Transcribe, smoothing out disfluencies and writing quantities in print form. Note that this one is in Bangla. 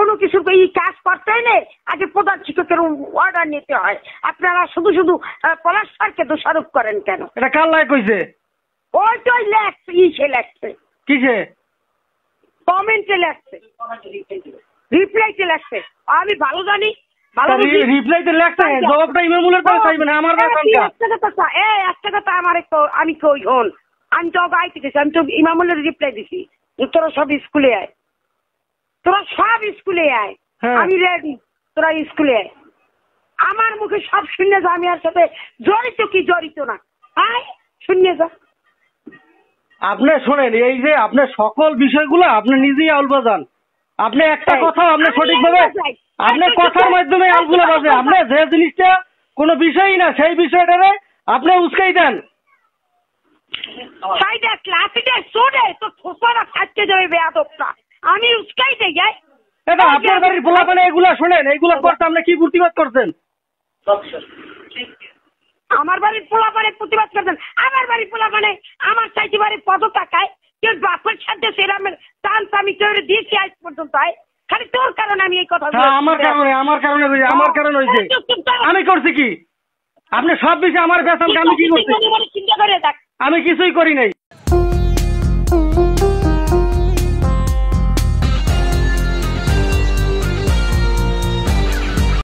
কোনো কিছু এই কাজ করতে হলে আগে প্রধান শিক্ষকের অর্ডার নিতে হয়। আপনারা শুধু শুধু পলাশ স্যারকে দোষারোপ করেন কেন? এটা কার লাই কইছে? ওইটাই লেখছে, ইসে লেখছে, কিসে কমেন্টে লেখছে, রিপ্লাইতে লেখছে। আমি ভালো জানি, রিপ্লাইতে লেখছে, জবাবটা ইমামুলের কাছে চাইবেন আমার কাছে। একটা কথা আমার আমি কই হন, আমি তো গাইতে গেছি, আমি তো ইমামুলের রিপ্লাই দিছি, তোরা সব স্কুলে আয়, তোরা সব স্কুলে আয়, আমি রেডি, তোরা স্কুলে আয়। আমার মুখে সব শুনে যা, আমি আর সাথে জড়িত কি জড়িত না, আয় শুনে যা। আপনি শোনেন, এই যে আপনার সকল বিষয়গুলো আপনি নিজেই আলবাজান। আপনি একটা কথা আপনি সঠিকভাবে আপনার কথার মাধ্যমে আলগুলো বাজে। আপনি যে জিনিসটা কোনো বিষয়ই না সেই বিষয়টারে আপনি উস্কাই দেন। আমি উস্কাই দেই, এটা আপনার বাড়ির পোলাপানে এগুলা শোনেন, এইগুলা করতে আপনি কি প্রতিবাদ করছেন? আমার বাড়ির পোলাপানে প্রতিবাদ করছেন? আমার বাড়ির পোলাপানে আমার চাইতে বাড়ির কত টাকায় কেউ বাপের সাথে সেরামের চান্স আমি তৈরি দিয়েছি আজ পর্যন্ত। খালি তোর কারণে আমি এই কথা, আমার কারণে হয়েছে। আমি করছি কি? আপনি সব বিষয়ে আমার বেতন আমি কি করছি? চিন্তা করে দেখ, আমি কিছুই করি নাই।